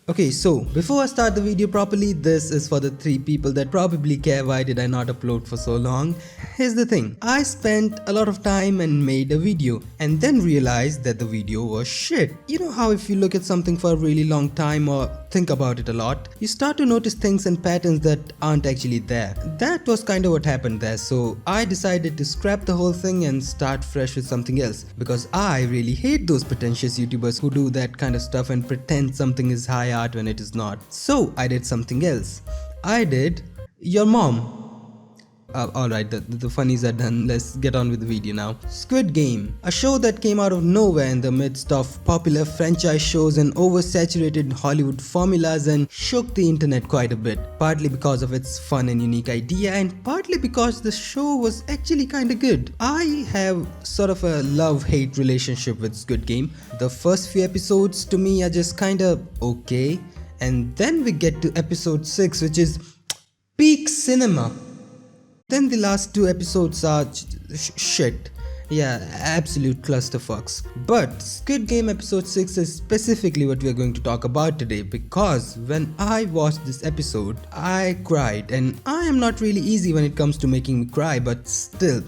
Okay, so before I start the video properly, this is for the 3 people that probably care why did I not upload for so long. Here's the thing, I spent a lot of time and made a video and then realized that the video was shit. You know how if you look at something for a really long time or think about it a lot, you start to notice things and patterns that aren't actually there. That was kind of what happened there, so I decided to scrap the whole thing and start fresh with something else, because I really hate those pretentious YouTubers who do that kind of stuff and pretend something is high art when it is not. So I did something else. I did your mom. Alright, the funnies are done, let's get on with the video now. Squid Game, a show that came out of nowhere in the midst of popular franchise shows and oversaturated Hollywood formulas and shook the internet quite a bit, partly because of its fun and unique idea and partly because the show was actually kinda good. I have sort of a love-hate relationship with Squid Game. The first few episodes to me are just kinda okay, and then we get to episode 6, which is peak cinema. Then the last 2 episodes are shit. Yeah, absolute clusterfucks. But Squid Game episode 6 is specifically what we are going to talk about today, because when I watched this episode, I cried, and I am not really easy when it comes to making me cry, but still,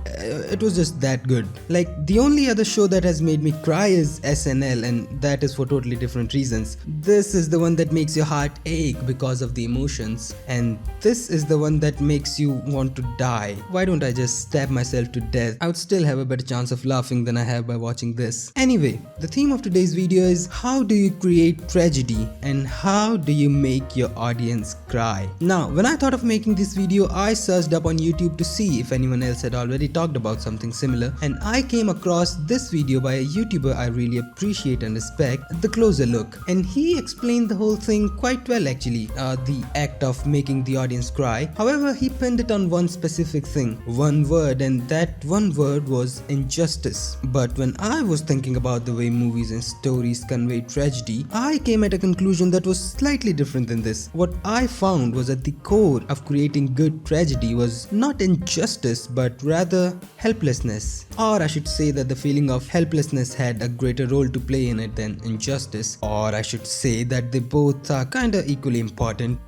it was just that good. Like, the only other show that has made me cry is SNL, and that is for totally different reasons. This is the one that makes your heart ache because of the emotions, and this is the one that makes you want to die. Why don't I just stab myself to death? I would still have a better chance of laughing than I have by watching this. Anyway, the theme of today's video is how do you create tragedy and how do you make your audience cry? Now, when I thought of making this video, I searched up on YouTube to see if anyone else had already talked about something similar, and I came across this video by a YouTuber I really appreciate and respect, The Closer Look, and he explained the whole thing quite well actually, the act of making the audience cry. However, he pinned it on one specific thing, one word, and that one word was injustice. But when I was thinking about the way movies and stories convey tragedy, I came at a conclusion that was slightly different than this. What I found was at the core of creating good tragedy was not injustice, but rather helplessness. Or I should say that the feeling of helplessness had a greater role to play in it than injustice. Or I should say that they both are kinda equally important.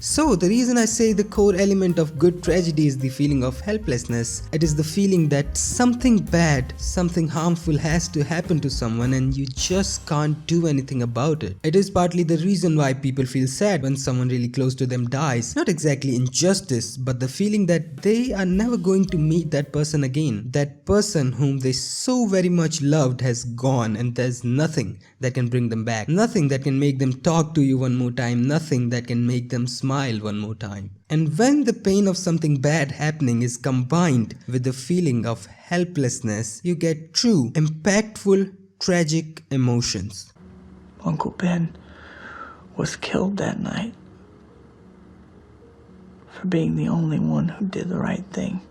So the reason I say the core element of good tragedy is the feeling of helplessness. It is the feeling that something bad, something harmful has to happen to someone and you just can't do anything about it. It is partly the reason why people feel sad when someone really close to them dies. Not exactly injustice, but the feeling that they are never going to meet that person again. That person whom they so very much loved has gone, and there's nothing that can bring them back. Nothing that can make them talk to you one more time. Nothing that can make them smile one more time. And when the pain of something bad happening is combined with the feeling of helplessness, you get true, impactful, tragic emotions. Uncle Ben was killed that night for being the only one who did the right thing.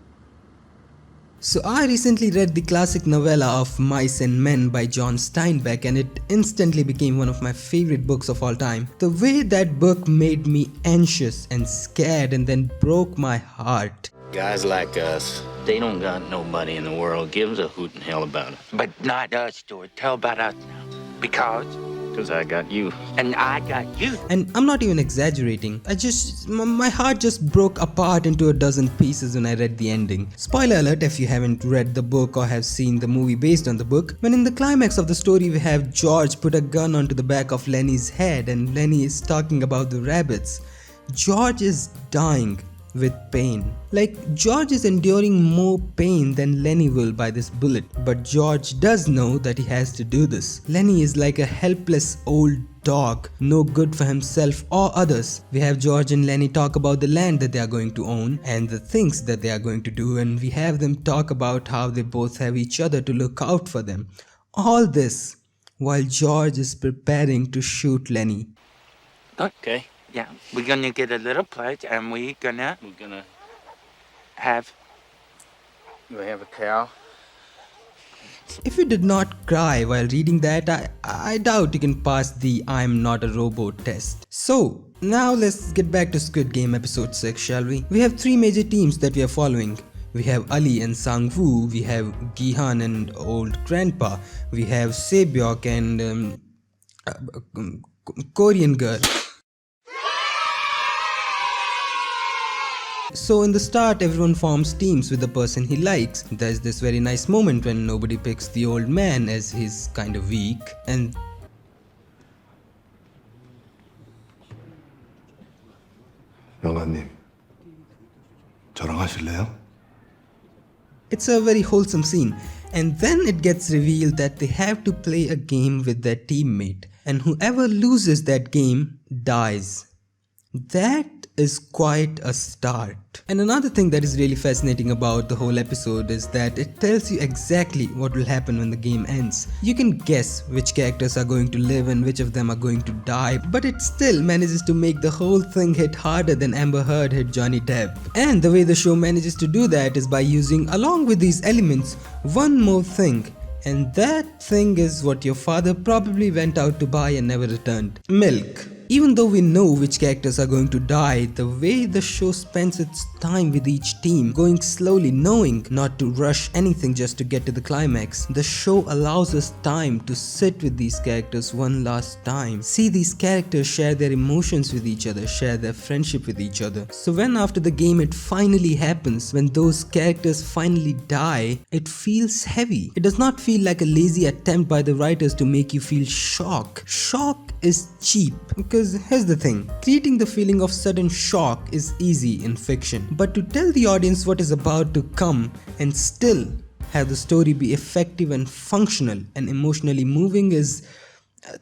So I recently read the classic novella of Mice and Men by John Steinbeck, and it instantly became one of my favorite books of all time. The way that book made me anxious and scared and then broke my heart. Guys like us, they don't got nobody in the world gives a hoot in hell about it. But not us, Stuart. Tell about us now. Because I got you. and I got you. And I'm not even exaggerating. My heart just broke apart into a dozen pieces when I read the ending. Spoiler alert if you haven't read the book or have seen the movie based on the book. When in the climax of the story we have George put a gun onto the back of Lenny's head and Lenny is talking about the rabbits. George is dying with pain. Like, George is enduring more pain than Lenny will by this bullet, but George does know that he has to do this. Lenny is like a helpless old dog, no good for himself or others. We have George and Lenny talk about the land that they are going to own and the things that they are going to do, and we have them talk about how they both have each other to look out for them. All this while George is preparing to shoot Lenny. Okay. Yeah, we're gonna get a little plate and we're gonna have a cow. If you did not cry while reading that, I doubt you can pass the I'm not a robot test. So, now let's get back to Squid Game episode 6, shall we? We have 3 major teams that we are following. We have Ali and Sang-woo, we have Gihan and old grandpa, we have Sebyok and Korean girl. So in the start, everyone forms teams with the person he likes. There's this very nice moment when nobody picks the old man as he's kind of weak, and 영감님, 저랑 하실래요? it's a very wholesome scene. And then it gets revealed that they have to play a game with their teammate, and whoever loses that game dies. That is quite a start. And another thing that is really fascinating about the whole episode is that it tells you exactly what will happen when the game ends. You can guess which characters are going to live and which of them are going to die, but it still manages to make the whole thing hit harder than Amber Heard hit Johnny Depp. And the way the show manages to do that is by using, along with these elements, one more thing. And that thing is what your father probably went out to buy and never returned. Milk. Even though we know which characters are going to die, the way the show spends its time with each team, going slowly, knowing not to rush anything just to get to the climax, the show allows us time to sit with these characters one last time. See these characters share their emotions with each other, share their friendship with each other. So when after the game it finally happens, when those characters finally die, it feels heavy. It does not feel like a lazy attempt by the writers to make you feel shock. Shock is cheap, because here's the thing, creating the feeling of sudden shock is easy in fiction, but to tell the audience what is about to come and still have the story be effective and functional and emotionally moving is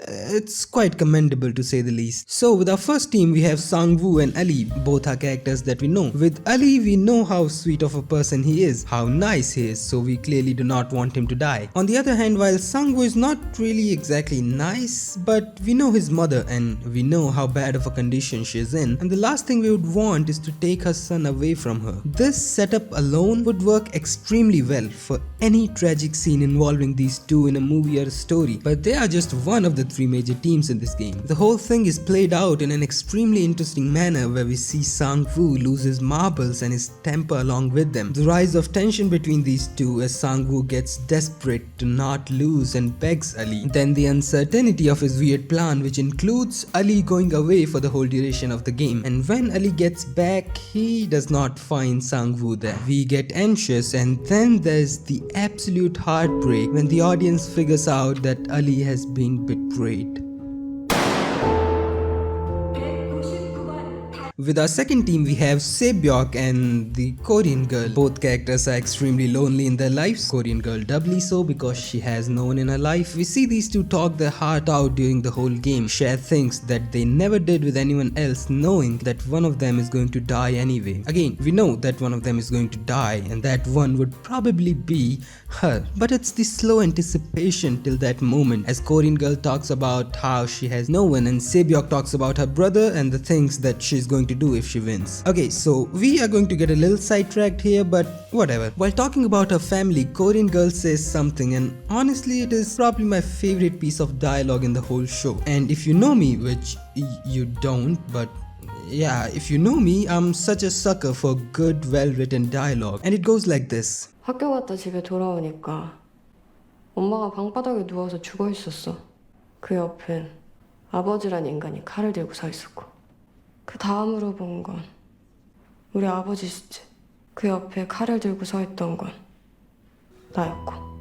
it's quite commendable to say the least. So with our first team we have Sang-woo and Ali. Both are characters that we know. With Ali we know how sweet of a person he is, how nice he is, so we clearly do not want him to die. On the other hand, while Sang-woo is not really exactly nice, but we know his mother and we know how bad of a condition she is in, and the last thing we would want is to take her son away from her. This setup alone would work extremely well for any tragic scene involving these two in a movie or a story, but they are just one of the three major teams in this game. The whole thing is played out in an extremely interesting manner where we see Sang-woo lose his marbles and his temper along with them. The rise of tension between these two as Sang-woo gets desperate to not lose and begs Ali. Then the uncertainty of his weird plan, which includes Ali going away for the whole duration of the game. And when Ali gets back, he does not find Sang-woo there. We get anxious, and then there's the absolute heartbreak when the audience figures out that Ali has been betrayed. With our second team we have Sebyok and the Korean girl. Both characters are extremely lonely in their lives. Korean girl doubly so because she has no one in her life. We see these two talk their heart out during the whole game, share things that they never did with anyone else, knowing that one of them is going to die anyway. Again, we know that one of them is going to die and that one would probably be her, but it's the slow anticipation till that moment as Korean girl talks about how she has no one and Sebyok talks about her brother and the things that she's going to do if she wins. Okay, so we are going to get a little sidetracked here, but whatever. While talking about her family, Korean girl says something, and honestly it is probably my favorite piece of dialogue in the whole show. And if you know me, which you don't, but yeah, if you know me, I'm such a sucker for good, well-written dialogue. And it goes like this. 학교 갔다 집에 돌아오니까 엄마가 방바닥에 누워서 죽어 있었어. 그 옆엔 아버지란 인간이 칼을 들고 서 있었고, 그 다음으로 본 건 우리 아버지시지. 그 옆에 칼을 들고 서 있던 건 나였고.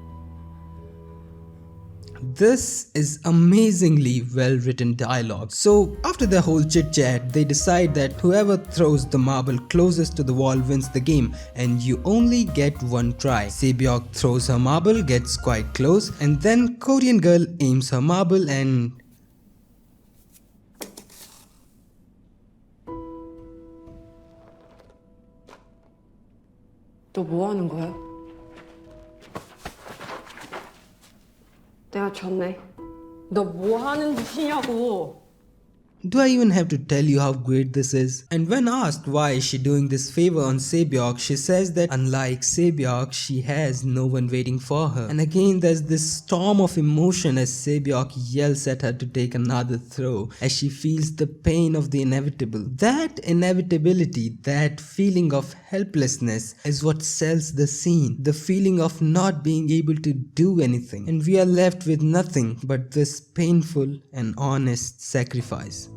This is amazingly well written dialogue. So after the whole chit chat, they decide that whoever throws the marble closest to the wall wins the game, and you only get one try. Sebyok throws her marble, gets quite close, and then Korean girl aims her marble and 너 뭐 하는 거야? 내가 졌네. 너 뭐 하는 짓이냐고. Do I even have to tell you how great this is? And when asked why is she doing this favor on Sebyok, she says that unlike Sebyok, she has no one waiting for her. And again there's this storm of emotion as Sebyok yells at her to take another throw as she feels the pain of the inevitable. That inevitability, that feeling of helplessness is what sells the scene. The feeling of not being able to do anything. And we are left with nothing but this painful and honest sacrifice.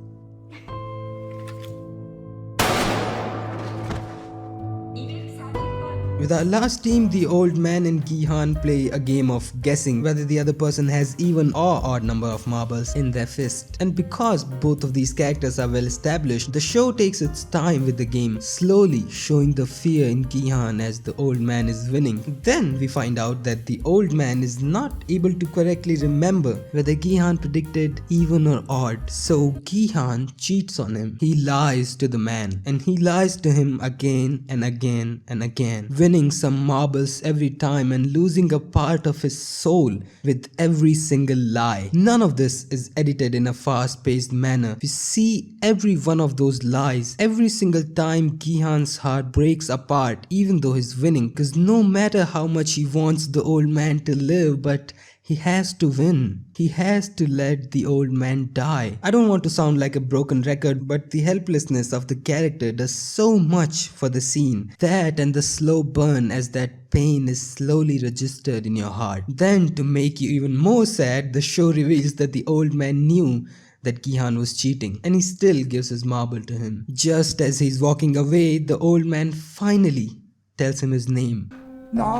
With our last team, the old man and Gihan play a game of guessing whether the other person has even or odd number of marbles in their fist. And because both of these characters are well established, the show takes its time with the game, slowly showing the fear in Gihan as the old man is winning. Then we find out that the old man is not able to correctly remember whether Gihan predicted even or odd. So Gihan cheats on him. He lies to the man, and he lies to him again and again and again, winning some marbles every time and losing a part of his soul with every single lie. None of this is edited in a fast-paced manner. We see every one of those lies every single time Gihan's heart breaks apart even though he's winning, because no matter how much he wants the old man to live, but he has to win. He has to let the old man die. I don't want to sound like a broken record, but the helplessness of the character does so much for the scene. That and the slow burn as that pain is slowly registered in your heart. Then to make you even more sad, the show reveals that the old man knew that Gihan was cheating and he still gives his marble to him. Just as he's walking away, the old man finally tells him his name. 나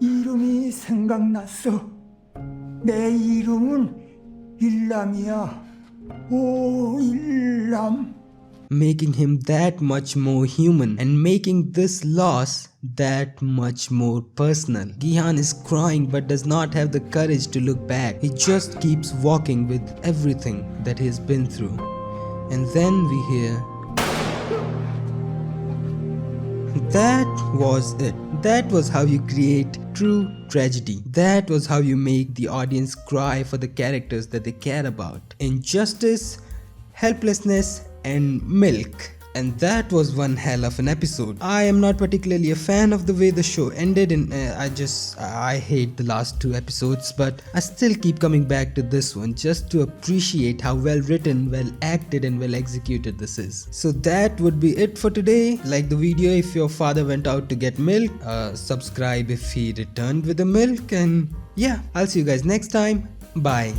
이름이 생각났어. 내 이름은 일남이야. 오 일남. Making him that much more human and making this loss that much more personal. Gihan is crying but does not have the courage to look back. He just keeps walking with everything that he's been through. And then we hear, that was it. That was how you create true tragedy. That was how you make the audience cry for the characters that they care about. Injustice, helplessness, and milk. And that was one hell of an episode. I am not particularly a fan of the way the show ended, and I hate the last two episodes, but I still keep coming back to this one just to appreciate how well written, well acted and well executed this is. So that would be it for today. Like the video if your father went out to get milk, subscribe if he returned with the milk, and yeah, I'll see you guys next time. Bye.